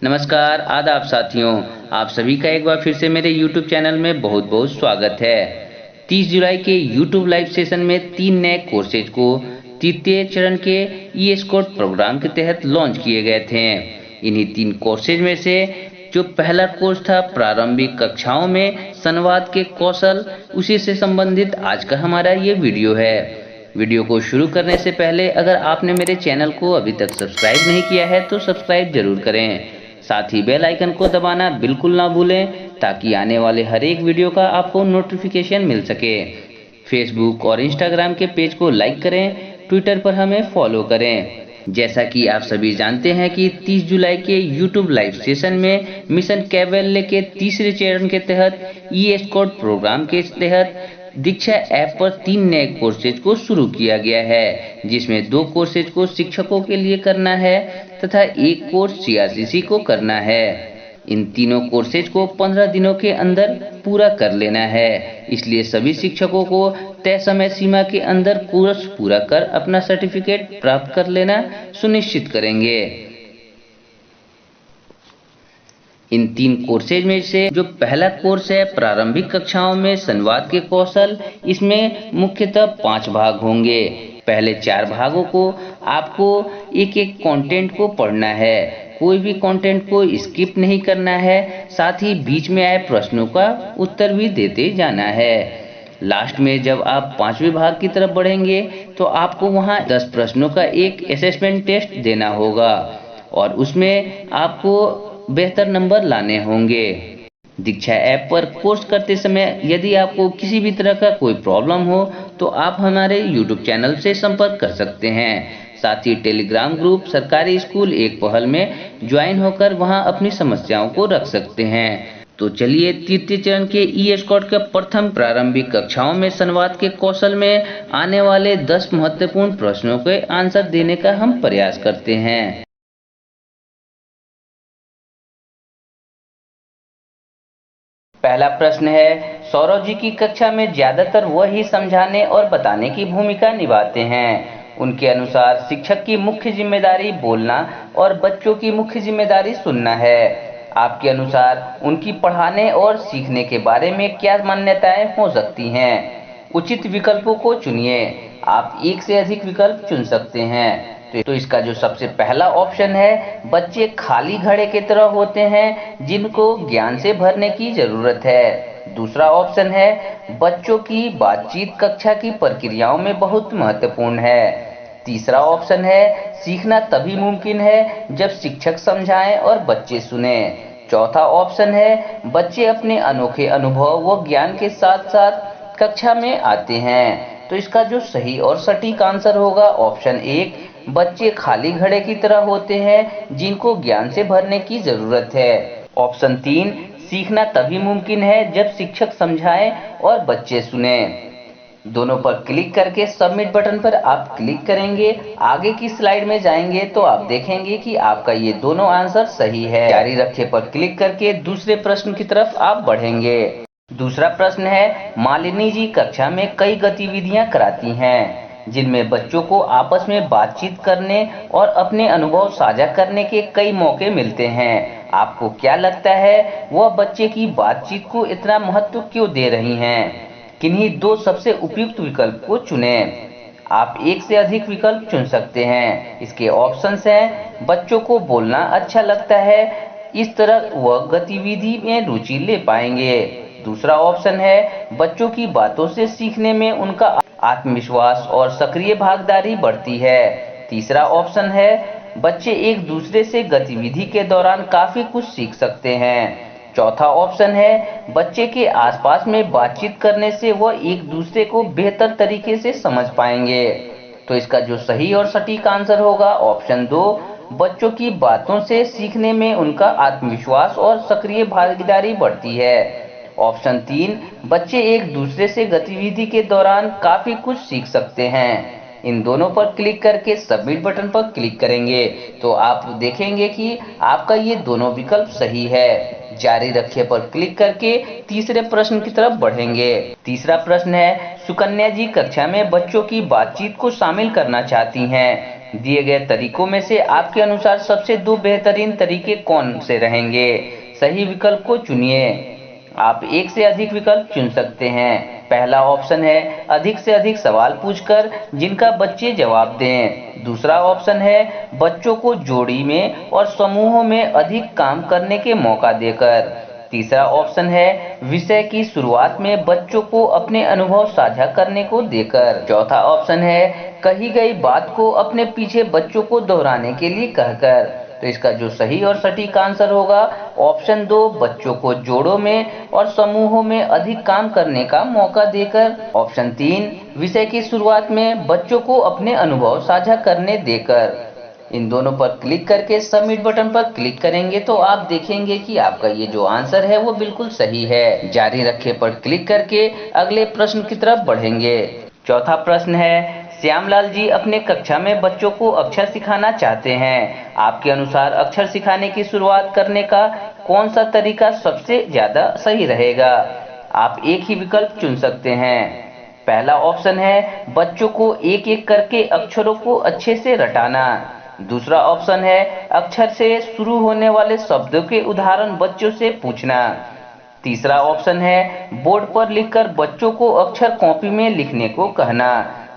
नमस्कार, आदाब साथियों। आप सभी का एक बार फिर से मेरे YouTube चैनल में बहुत बहुत स्वागत है। 30 जुलाई के YouTube लाइव सेशन में 3 नए कोर्सेज को तृतीय चरण के ई-एस्कॉर्ट प्रोग्राम के तहत लॉन्च किए गए थे। इन्हीं 3 कोर्सेज में से जो पहला कोर्स था प्रारंभिक कक्षाओं में संवाद के कौशल, उसी से संबंधित आज का हमारा ये वीडियो है। वीडियो को शुरू करने से पहले अगर आपने मेरे चैनल को अभी तक सब्सक्राइब नहीं किया है तो सब्सक्राइब जरूर करें। साथ ही बेल आइकन को दबाना बिल्कुल ना भूलें ताकि आने वाले हर एक वीडियो का आपको नोटिफिकेशन मिल सके। फेसबुक और इंस्टाग्राम के पेज को लाइक करें, ट्विटर पर हमें फॉलो करें। जैसा कि आप सभी जानते हैं कि 30 जुलाई के यूट्यूब लाइव सेशन में मिशन कैवेल्ले के तीसरे चरण के तहत ई-एस्कॉर्ट प्रोग्राम के तहत दीक्षा ऐप पर 3 नए कोर्सेज को शुरू किया गया है, जिसमें 2 कोर्सेज को शिक्षकों के लिए करना है तथा 1 कोर्स सीआरसीसी को करना है। इन तीनों कोर्सेज को 15 दिनों के अंदर पूरा कर लेना है, इसलिए सभी शिक्षकों को तय समय सीमा के अंदर कोर्स पूरा कर अपना सर्टिफिकेट प्राप्त कर लेना सुनिश्चित करेंगे। इन 3 कोर्सेज में से जो पहला कोर्स है प्रारंभिक कक्षाओं में संवाद के कौशल, इसमें मुख्यतः 5 भाग होंगे। पहले 4 भागों को आपको एक कंटेंट को पढ़ना है, कोई भी कंटेंट को स्किप नहीं करना है, साथ ही बीच में आए प्रश्नों का उत्तर भी देते जाना है। लास्ट में जब आप 5वें भाग की तरफ बढ़ेंगे तो आपको वहां 10 प्रश्नों का एक असेसमेंट टेस्ट देना होगा और उसमें आपको बेहतर नंबर लाने होंगे। दीक्षा ऐप पर कोर्स करते समय यदि आपको किसी भी तरह का कोई प्रॉब्लम हो तो आप हमारे YouTube चैनल से संपर्क कर सकते हैं। साथ ही टेलीग्राम ग्रुप सरकारी स्कूल एक पहल में ज्वाइन होकर वहां अपनी समस्याओं को रख सकते हैं। तो चलिए तृतीय चरण के ई-एस्कॉर्ट के प्रथम प्रारंभिक कक्षाओं में संवाद के कौशल में आने वाले 10 महत्वपूर्ण प्रश्नों के आंसर देने का हम प्रयास करते हैं। पहला प्रश्न है, सौरव जी की कक्षा में ज्यादातर वह ही समझाने और बताने की भूमिका निभाते हैं। उनके अनुसार शिक्षक की मुख्य जिम्मेदारी बोलना और बच्चों की मुख्य जिम्मेदारी सुनना है। आपके अनुसार उनकी पढ़ाने और सीखने के बारे में क्या मान्यताएं हो सकती हैं? उचित विकल्पों को चुनिए। आप एक से अधिक विकल्प चुन सकते हैं। तो इसका जो सबसे पहला ऑप्शन है, बच्चे खाली घड़े की तरह होते हैं जिनको ज्ञान से भरने की जरूरत है। दूसरा ऑप्शन है, बच्चों की बातचीत कक्षा की प्रक्रियाओं में बहुत महत्वपूर्ण है। तीसरा ऑप्शन है, सीखना तभी मुमकिन है जब शिक्षक समझाएं और बच्चे सुने। चौथा ऑप्शन है, बच्चे अपने अनोखे अनुभव व ज्ञान के साथ साथ कक्षा में आते हैं। तो इसका जो सही और सटीक आंसर होगा ऑप्शन 1, बच्चे खाली घड़े की तरह होते हैं जिनको ज्ञान से भरने की जरूरत है। ऑप्शन 3, सीखना तभी मुमकिन है जब शिक्षक समझाएं और बच्चे सुने। दोनों पर क्लिक करके सबमिट बटन पर आप क्लिक करेंगे, आगे की स्लाइड में जाएंगे तो आप देखेंगे कि आपका ये दोनों आंसर सही है। जारी रखे पर क्लिक करके दूसरे प्रश्न की तरफ आप बढ़ेंगे। दूसरा प्रश्न है, मालिनी जी कक्षा में कई गतिविधियां कराती हैं जिनमें बच्चों को आपस में बातचीत करने और अपने अनुभव साझा करने के कई मौके मिलते हैं। आपको क्या लगता है वह बच्चे की बातचीत को इतना महत्व क्यों दे रही हैं? किन्हीं 2 सबसे उपयुक्त विकल्प को चुनें। आप एक से अधिक विकल्प चुन सकते हैं। इसके ऑप्शंस हैं, बच्चों को बोलना अच्छा लगता है, इस तरह वह गतिविधि में रुचि ले पाएंगे। दूसरा ऑप्शन है, बच्चों की बातों से सीखने में उनका आत्मविश्वास और सक्रिय भागीदारी बढ़ती है। तीसरा ऑप्शन है, बच्चे एक दूसरे से गतिविधि के दौरान काफी कुछ सीख सकते हैं। चौथा ऑप्शन है, बच्चे के आसपास में बातचीत करने से वह एक दूसरे को बेहतर तरीके से समझ पाएंगे। तो इसका जो सही और सटीक आंसर होगा ऑप्शन 2, बच्चों की बातों से सीखने में उनका आत्मविश्वास और सक्रिय भागीदारी बढ़ती है। ऑप्शन 3, बच्चे एक दूसरे से गतिविधि के दौरान काफी कुछ सीख सकते हैं। इन दोनों पर क्लिक करके सबमिट बटन पर क्लिक करेंगे तो आप देखेंगे कि आपका ये दोनों विकल्प सही है। जारी रखिए पर क्लिक करके तीसरे प्रश्न की तरफ बढ़ेंगे। तीसरा प्रश्न है, सुकन्या जी कक्षा में बच्चों की बातचीत को शामिल करना चाहती हैं। दिए गए तरीकों में से आपके अनुसार सबसे दो बेहतरीन तरीके कौन से रहेंगे? सही विकल्प को चुनिए। आप एक से अधिक विकल्प चुन सकते हैं। पहला ऑप्शन है अधिक से अधिक सवाल पूछकर जिनका बच्चे जवाब दें। दूसरा ऑप्शन है बच्चों को जोड़ी में और समूहों में अधिक काम करने के मौका देकर। तीसरा ऑप्शन है विषय की शुरुआत में बच्चों को अपने अनुभव साझा करने को देकर। चौथा ऑप्शन है कही गई बात को अपने पीछे बच्चों को दोहराने के लिए कहकर। तो इसका जो सही और सटीक आंसर होगा ऑप्शन 2, बच्चों को जोड़ों में और समूहों में अधिक काम करने का मौका देकर। ऑप्शन 3, विषय की शुरुआत में बच्चों को अपने अनुभव साझा करने देकर। इन दोनों पर क्लिक करके सबमिट बटन पर क्लिक करेंगे तो आप देखेंगे कि आपका ये जो आंसर है वो बिल्कुल सही है। जारी रखे पर क्लिक करके अगले प्रश्न की तरफ बढ़ेंगे। चौथा प्रश्न है, श्यामलाल जी अपने कक्षा में बच्चों को अक्षर सिखाना चाहते हैं। आपके अनुसार अक्षर सिखाने की शुरुआत करने का कौन सा तरीका सबसे ज्यादा सही रहेगा? आप एक ही विकल्प चुन सकते हैं। पहला ऑप्शन है बच्चों को एक एक करके अक्षरों को अच्छे से रटाना। दूसरा ऑप्शन है अक्षर से शुरू होने वाले शब्दों के उदाहरण बच्चों से पूछना। तीसरा ऑप्शन है बोर्ड पर लिखकर बच्चों को अक्षर कॉपी में लिखने को कहना।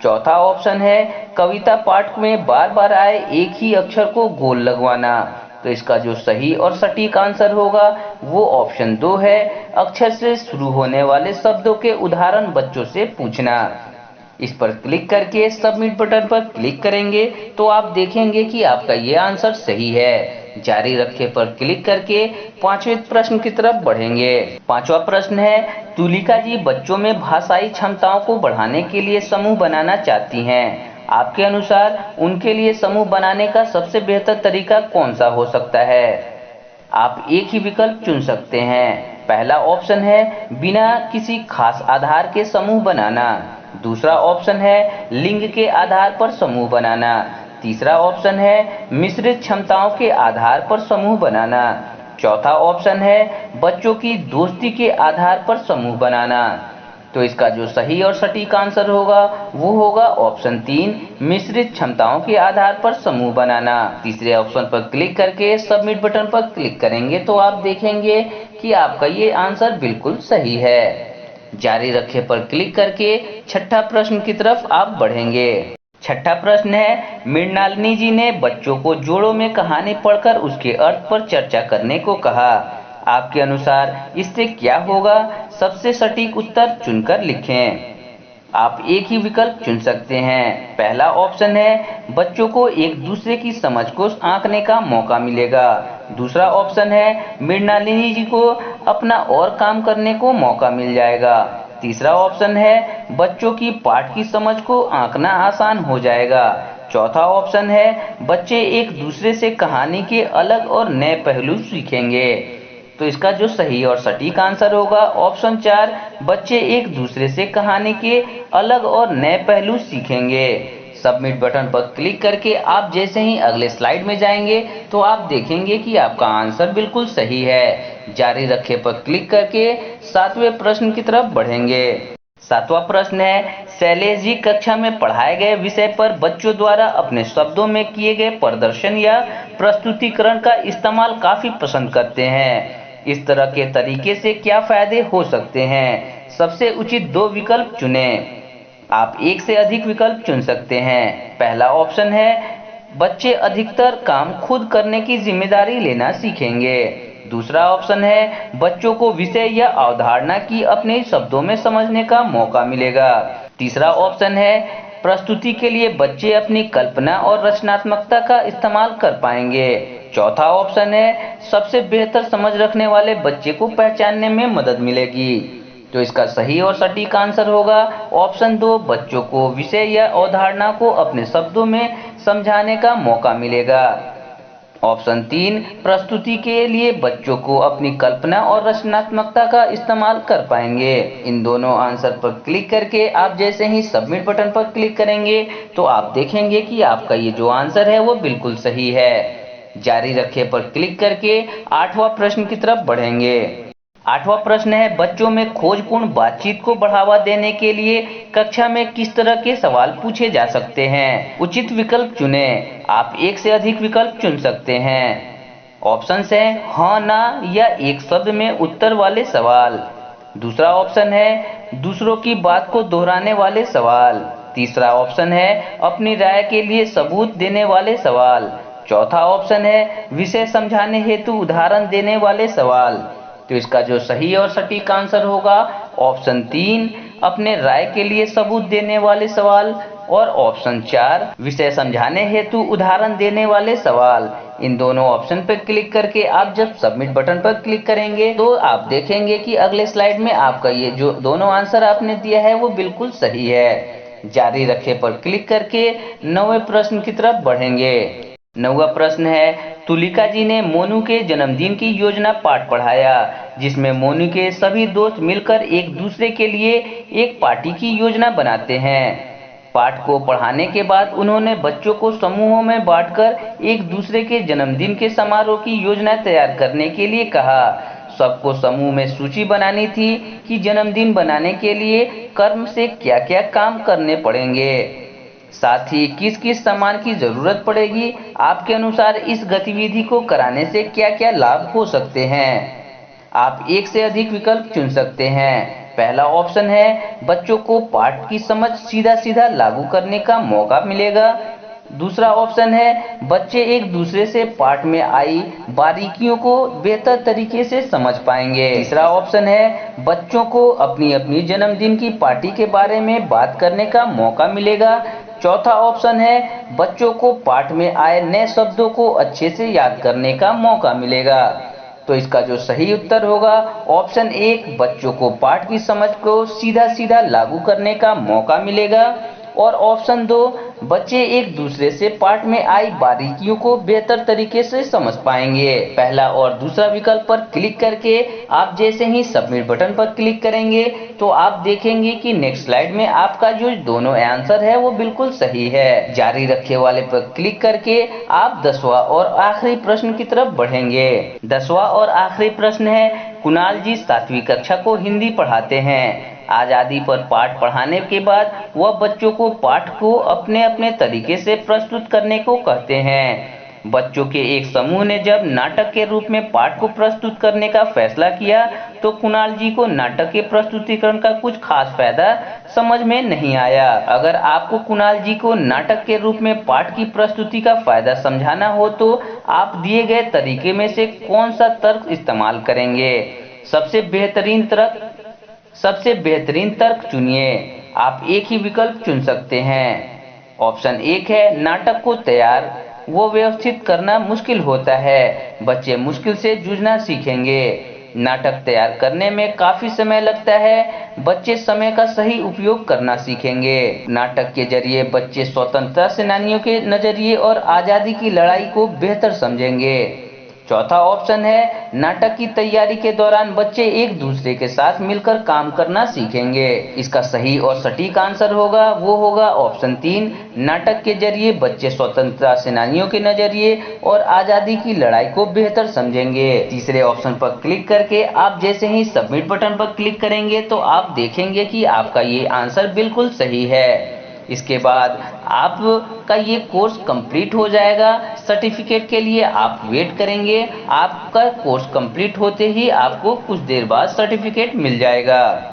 चौथा ऑप्शन है कविता पाठ में बार बार आए एक ही अक्षर को गोल लगवाना। तो इसका जो सही और सटीक आंसर होगा वो ऑप्शन 2 है, अक्षर से शुरू होने वाले शब्दों के उदाहरण बच्चों से पूछना। इस पर क्लिक करके सबमिट बटन पर क्लिक करेंगे तो आप देखेंगे कि आपका ये आंसर सही है। जारी रखे पर क्लिक करके पांचवें प्रश्न की तरफ बढ़ेंगे। पांचवा प्रश्न है, तुलिका जी बच्चों में भाषाई क्षमताओं को बढ़ाने के लिए समूह बनाना चाहती हैं। आपके अनुसार उनके लिए समूह बनाने का सबसे बेहतर तरीका कौन सा हो सकता है? आप एक ही विकल्प चुन सकते हैं। पहला ऑप्शन है बिना किसी खास आधार के समूह बनाना। दूसरा ऑप्शन है लिंग के आधार पर समूह बनाना। तीसरा ऑप्शन है मिश्रित क्षमताओं के आधार पर समूह बनाना। चौथा ऑप्शन है बच्चों की दोस्ती के आधार पर समूह बनाना। तो इसका जो सही और सटीक आंसर होगा वो होगा ऑप्शन 3, मिश्रित क्षमताओं के आधार पर समूह बनाना। तीसरे ऑप्शन पर क्लिक करके सबमिट बटन पर क्लिक करेंगे तो आप देखेंगे कि आपका ये आंसर बिल्कुल सही है। जारी रखे पर क्लिक करके छठा प्रश्न की तरफ आप बढ़ेंगे। छठा प्रश्न है, मृणालिनी जी ने बच्चों को जोड़ों में कहानी पढ़कर उसके अर्थ पर चर्चा करने को कहा। आपके अनुसार इससे क्या होगा? सबसे सटीक उत्तर चुनकर लिखें। आप एक ही विकल्प चुन सकते हैं। पहला ऑप्शन है बच्चों को एक दूसरे की समझ को आंकने का मौका मिलेगा। दूसरा ऑप्शन है मृणालिनी जी को अपना और काम करने को मौका मिल जाएगा। तीसरा ऑप्शन है बच्चों की पाठ की समझ को आंकना आसान हो जाएगा। चौथा ऑप्शन है बच्चे एक दूसरे से कहानी के अलग और नए पहलू सीखेंगे। तो इसका जो सही और सटीक आंसर होगा ऑप्शन 4, बच्चे एक दूसरे से कहानी के अलग और नए पहलू सीखेंगे। सबमिट बटन पर क्लिक करके आप जैसे ही अगले स्लाइड में जाएंगे तो आप देखेंगे कि आपका आंसर बिल्कुल सही है। जारी रखे पर क्लिक करके सातवें प्रश्न की तरफ बढ़ेंगे। सातवां प्रश्न है, शैलेश जी कक्षा में पढ़ाए गए विषय पर बच्चों द्वारा अपने शब्दों में किए गए प्रदर्शन या प्रस्तुतिकरण का इस्तेमाल काफी पसंद करते हैं। इस तरह के तरीके से क्या फायदे हो सकते हैं? सबसे उचित 2 विकल्प चुनें। आप एक से अधिक विकल्प चुन सकते हैं। पहला ऑप्शन है बच्चे अधिकतर काम खुद करने की जिम्मेदारी लेना सीखेंगे। दूसरा ऑप्शन है बच्चों को विषय या अवधारणा की अपने शब्दों में समझने का मौका मिलेगा। तीसरा ऑप्शन है प्रस्तुति के लिए बच्चे अपनी कल्पना और रचनात्मकता का इस्तेमाल कर पाएंगे। चौथा ऑप्शन है सबसे बेहतर समझ रखने वाले बच्चे को पहचानने में मदद मिलेगी। तो इसका सही और सटीक आंसर होगा ऑप्शन 2, बच्चों को विषय या अवधारणा को अपने शब्दों में समझाने का मौका मिलेगा। ऑप्शन 3, प्रस्तुति के लिए बच्चों को अपनी कल्पना और रचनात्मकता का इस्तेमाल कर पाएंगे। इन दोनों आंसर पर क्लिक करके आप जैसे ही सबमिट बटन पर क्लिक करेंगे तो आप देखेंगे कि आपका ये जो आंसर है वो बिल्कुल सही है। जारी रखे पर क्लिक करके 8वां प्रश्न की तरफ बढ़ेंगे। 8वां प्रश्न है, बच्चों में खोजपूर्ण बातचीत को बढ़ावा देने के लिए कक्षा में किस तरह के सवाल पूछे जा सकते हैं? उचित विकल्प चुनें। आप एक से अधिक विकल्प चुन सकते हैं। ऑप्शंस हैं हाँ, ना या एक शब्द में उत्तर वाले सवाल। दूसरा ऑप्शन है दूसरों की बात को दोहराने वाले सवाल। तीसरा ऑप्शन है अपनी राय के लिए सबूत देने वाले सवाल। चौथा ऑप्शन है विषय समझाने हेतु उदाहरण देने वाले सवाल। तो इसका जो सही और सटीक आंसर होगा ऑप्शन 3, अपने राय के लिए सबूत देने वाले सवाल, और ऑप्शन 4, विषय समझाने हेतु उदाहरण देने वाले सवाल। इन दोनों ऑप्शन पर क्लिक करके आप जब सबमिट बटन पर क्लिक करेंगे तो आप देखेंगे कि अगले स्लाइड में आपका ये जो दोनों आंसर आपने दिया है वो बिल्कुल सही है। जारी रखे पर क्लिक करके 9वें प्रश्न की तरफ बढ़ेंगे। 9वां प्रश्न है, तुलिका जी ने मोनू के जन्मदिन की योजना पाठ पढ़ाया, जिसमें मोनू के सभी दोस्त मिलकर एक दूसरे के लिए एक पार्टी की योजना बनाते हैं। पाठ को पढ़ाने के बाद उन्होंने बच्चों को समूहों में बांटकर एक दूसरे के जन्मदिन के समारोह की योजना तैयार करने के लिए कहा। सबको समूह में सूची बनानी थी कि जन्मदिन बनाने के लिए कर्म से क्या-क्या काम करने पड़ेंगे, साथ ही किस-किस सामान की जरूरत पड़ेगी। आपके अनुसार इस गतिविधि को कराने से क्या-क्या लाभ हो सकते हैं? आप एक से अधिक विकल्प चुन सकते हैं। पहला ऑप्शन है बच्चों को पाठ की समझ सीधा-सीधा लागू करने का मौका मिलेगा। दूसरा ऑप्शन है बच्चे एक दूसरे से पाठ में आई बारीकियों को बेहतर तरीके से समझ पाएंगे। तीसरा ऑप्शन है बच्चों को अपनी-अपनी जन्मदिन की पार्टी के बारे में बात करने का मौका मिलेगा। चौथा ऑप्शन है बच्चों को पाठ में आए नए शब्दों को अच्छे से याद करने का मौका मिलेगा। तो इसका जो सही उत्तर होगा ऑप्शन 1, बच्चों को पाठ की समझ को सीधा-सीधा लागू करने का मौका मिलेगा, और ऑप्शन 2, बच्चे एक दूसरे से पाठ में आई बारीकियों को बेहतर तरीके से समझ पाएंगे। पहला और दूसरा विकल्प पर क्लिक करके आप जैसे ही सबमिट बटन पर क्लिक करेंगे तो आप देखेंगे कि नेक्स्ट स्लाइड में आपका जो दोनों आंसर है वो बिल्कुल सही है। जारी रखे वाले पर क्लिक करके आप 10वां और आखिरी प्रश्न की तरफ बढ़ेंगे। 10वां और आखिरी प्रश्न है, कुणाल जी 7वीं कक्षा को हिंदी पढ़ाते हैं। आजादी पर पाठ पढ़ाने के बाद वह बच्चों को पाठ को अपने अपने तरीके से प्रस्तुत करने को कहते हैं। बच्चों के एक समूह ने जब नाटक के रूप में पाठ को प्रस्तुत करने का फैसला किया तो कुणाल जी को नाटक के प्रस्तुतिकरण का कुछ खास फायदा समझ में नहीं आया। अगर आपको कुणाल जी को नाटक के रूप में पाठ की प्रस्तुति का फायदा समझाना हो तो आप दिए गए तरीके में से कौन सा तर्क इस्तेमाल करेंगे? सबसे बेहतरीन तर्क चुनिए। आप एक ही विकल्प चुन सकते हैं। ऑप्शन 1 है नाटक को तैयार वो व्यवस्थित करना मुश्किल होता है, बच्चे मुश्किल से जूझना सीखेंगे। नाटक तैयार करने में काफी समय लगता है, बच्चे समय का सही उपयोग करना सीखेंगे। नाटक के जरिए बच्चे स्वतंत्रता सेनानियों के नजरिए और आजादी की लड़ाई को बेहतर समझेंगे। चौथा ऑप्शन है नाटक की तैयारी के दौरान बच्चे एक दूसरे के साथ मिलकर काम करना सीखेंगे। इसका सही और सटीक आंसर होगा ऑप्शन 3, नाटक के जरिए बच्चे स्वतंत्रता सेनानियों के नजरिए और आजादी की लड़ाई को बेहतर समझेंगे। तीसरे ऑप्शन पर क्लिक करके आप जैसे ही सबमिट बटन पर क्लिक करेंगे तो आप देखेंगे कि आपका ये आंसर बिल्कुल सही है। इसके बाद आपका ये कोर्स कंप्लीट हो जाएगा। सर्टिफिकेट के लिए आप वेट करेंगे। आपका कोर्स कंप्लीट होते ही आपको कुछ देर बाद सर्टिफिकेट मिल जाएगा।